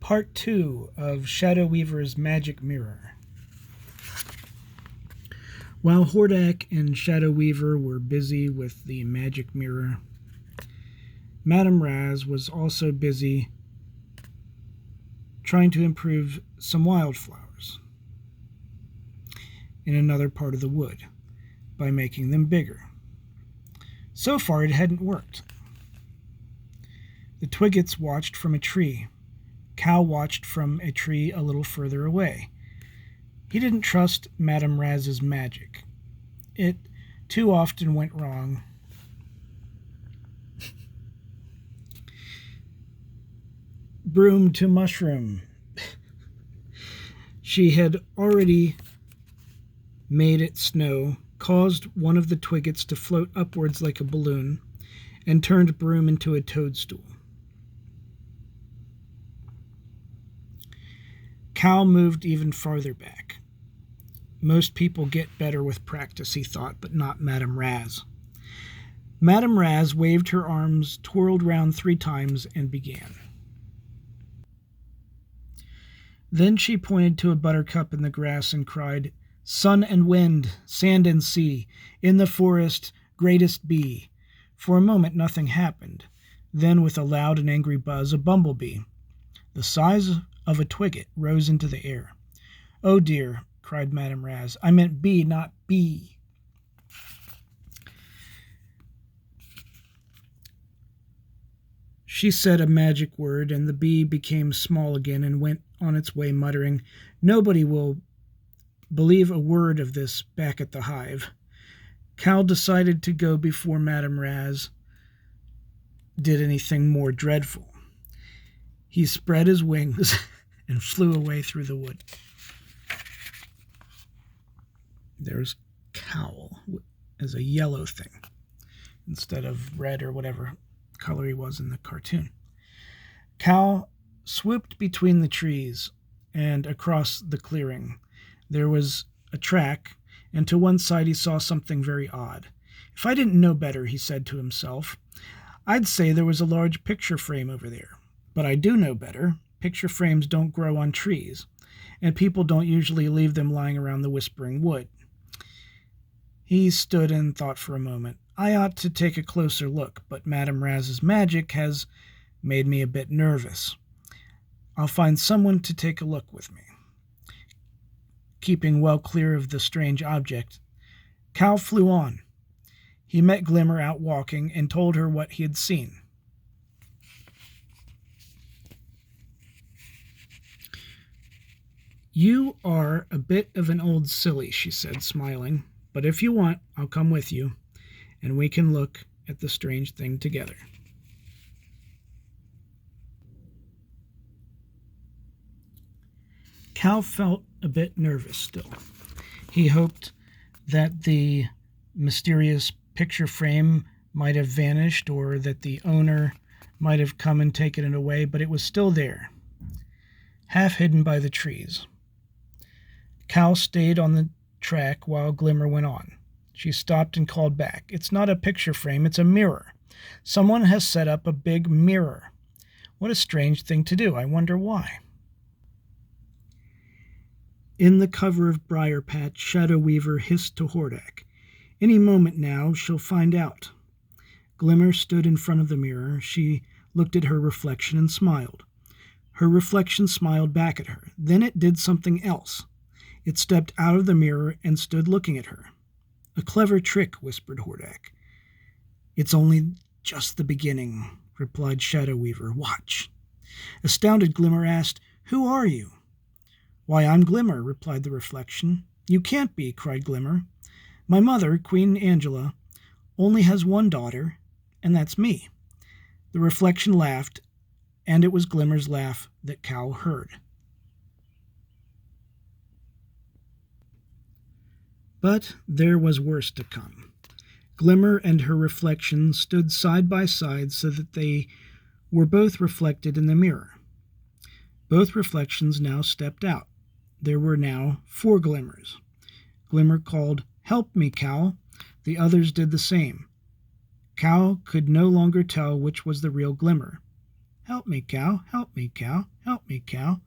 Part 2 of Shadow Weaver's Magic Mirror. While Hordak and Shadow Weaver were busy with the magic mirror, Madame Raz was also busy trying to improve some wildflowers in another part of the wood by making them bigger. So far, it hadn't worked. The Twiggets watched from a tree. Cal watched from a tree a little further away. He didn't trust Madame Raz's magic. It too often went wrong. Broom to mushroom. She had already made it snow, caused one of the Twiggets to float upwards like a balloon, and turned Broom into a toadstool. Cal moved even farther back. Most people get better with practice, he thought, but not Madame Raz. Madame Raz waved her arms, twirled round 3 times, and began. Then she pointed to a buttercup in the grass and cried, "Sun and wind, sand and sea, in the forest, greatest bee." For a moment nothing happened. Then, with a loud and angry buzz, a bumblebee, the size of a twigget, rose into the air. "Oh dear," cried Madame Raz. "I meant bee, not bee." She said a magic word, and the bee became small again and went on its way muttering, "Nobody will believe a word of this back at the hive." Cal decided to go before Madame Raz did anything more dreadful. He spread his wings and flew away through the wood. There's Cal as a yellow thing instead of red or whatever color he was in the cartoon. Cal swooped between the trees and across the clearing. There was a track, and to one side he saw something very odd. "If I didn't know better," he said to himself, "I'd say there was a large picture frame over there. But I do know better. Picture frames don't grow on trees, and people don't usually leave them lying around the Whispering Wood." He stood and thought for a moment. "I ought to take a closer look, but Madame Raz's magic has made me a bit nervous. I'll find someone to take a look with me." Keeping well clear of the strange object, Cal flew on. He met Glimmer out walking and told her what he had seen. "You are a bit of an old silly," she said, smiling, "but if you want, I'll come with you, and we can look at the strange thing together." Cal felt a bit nervous still. He hoped that the mysterious picture frame might have vanished or that the owner might have come and taken it away, but it was still there, half hidden by the trees. Cal stayed on the track while Glimmer went on. She stopped and called back, "It's not a picture frame, it's a mirror. Someone has set up a big mirror. What a strange thing to do. I wonder why." In the cover of Briar Patch, Shadow Weaver hissed to Hordak, "Any moment now, she'll find out." Glimmer stood in front of the mirror. She looked at her reflection and smiled. Her reflection smiled back at her. Then it did something else. It stepped out of the mirror and stood looking at her. "A clever trick," whispered Hordak. "It's only just the beginning," replied Shadow Weaver. "Watch." Astounded, Glimmer asked, "Who are you?" "Why, I'm Glimmer," replied the reflection. "You can't be," cried Glimmer. "My mother, Queen Angela, only has one daughter, and that's me." The reflection laughed, and it was Glimmer's laugh that Cal heard. But there was worse to come. Glimmer and her reflection stood side by side so that they were both reflected in the mirror. Both reflections now stepped out. There were now 4 Glimmers. Glimmer called, "Help me, Cal." The others did the same. Cal could no longer tell which was the real Glimmer. Help me, Cal. Help me, Cal. Help me, Cal.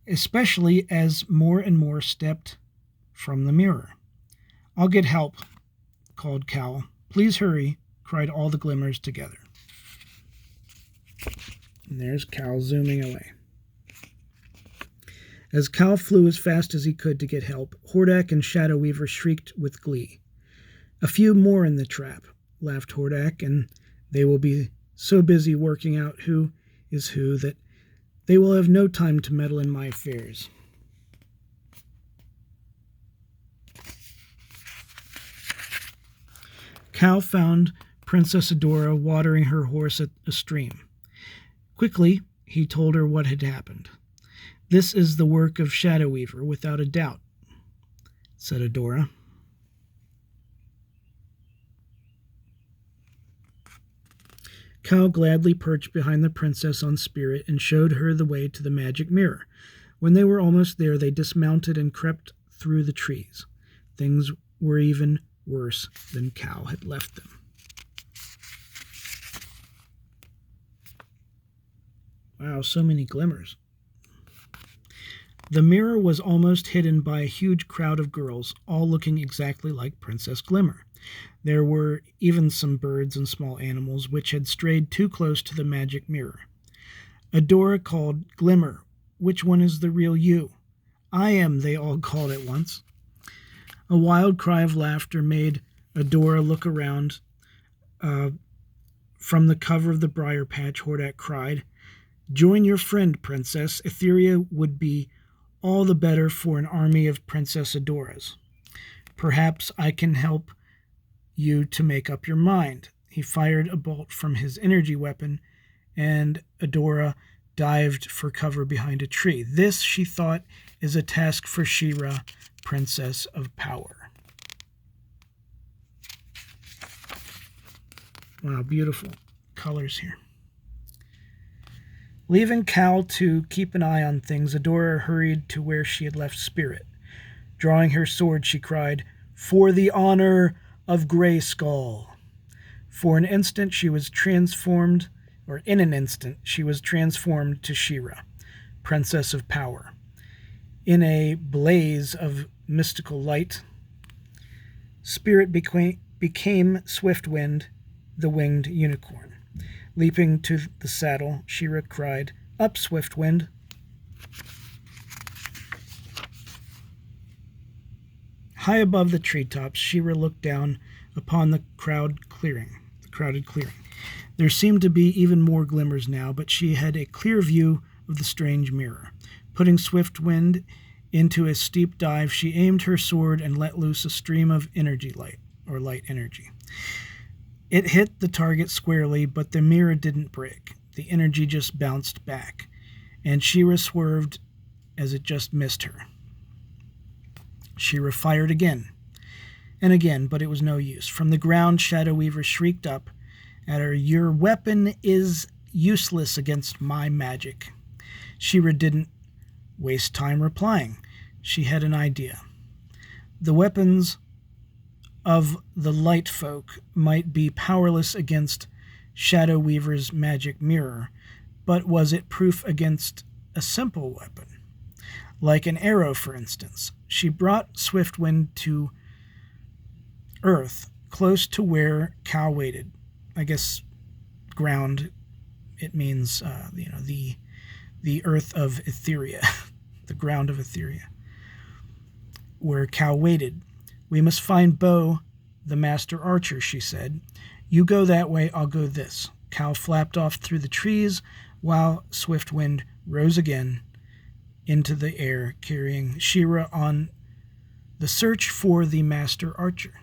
Especially as more and more stepped from the mirror. I'll get help, called Cal. Please hurry, cried all the glimmers together. And there's Cal zooming away. As Cal flew as fast as he could to get help, Hordak and Shadow Weaver shrieked with glee. A few more in the trap, laughed Hordak, and they will be so busy working out who is who that they will have no time to meddle in my affairs. Cal found Princess Adora watering her horse at a stream. Quickly, he told her what had happened. This is the work of Shadow Weaver, without a doubt, said Adora. Cal gladly perched behind the princess on Spirit and showed her the way to the magic mirror. When they were almost there, they dismounted and crept through the trees. Things were even worse than Cal had left them. Wow, so many glimmers. The mirror was almost hidden by a huge crowd of girls, all looking exactly like Princess Glimmer. There were even some birds and small animals which had strayed too close to the magic mirror. Adora called, "Glimmer, which one is the real you?" "I am," they all called at once. A wild cry of laughter made Adora look around. From the cover of the briar patch, Hordak cried, "Join your friend, Princess. Etheria would be all the better for an army of Princess Adoras. Perhaps I can help you to make up your mind." He fired a bolt from his energy weapon, and Adora dived for cover behind a tree. This, she thought, is a task for She-Ra, Princess of Power. Wow, beautiful colors here. Leaving Cal to keep an eye on things, Adora hurried to where she had left Spirit. Drawing her sword, she cried, "For the honor of Grayskull." In an instant, she was transformed to She-Ra, Princess of Power. In a blaze of mystical light, Spirit became Swiftwind, the winged unicorn. Leaping to the saddle, She-Ra cried, "Up, Swiftwind!" High above the treetops, She-Ra looked down upon the crowded clearing. There seemed to be even more glimmers now, but she had a clear view of the strange mirror. Putting Swiftwind into a steep dive, she aimed her sword and let loose a stream of light energy. It hit the target squarely, but the mirror didn't break. The energy just bounced back, and She-Ra swerved as it just missed her. She-Ra fired again and again, but it was no use. From the ground, Shadow Weaver shrieked up at her, "Your weapon is useless against my magic." She-Ra didn't waste time replying. She had an idea. The weapons of the light folk might be powerless against Shadow Weaver's magic mirror, but was it proof against a simple weapon? Like an arrow, for instance. She brought Swiftwind to Earth, close to where Cal waited. I guess ground, it means, the earth of Etheria, the ground of Etheria, where Cal waited. "We must find Bo, the master archer," she said. "You go that way, I'll go this." Cal flapped off through the trees, while Swiftwind rose again into the air, carrying She-Ra on the search for the master archer.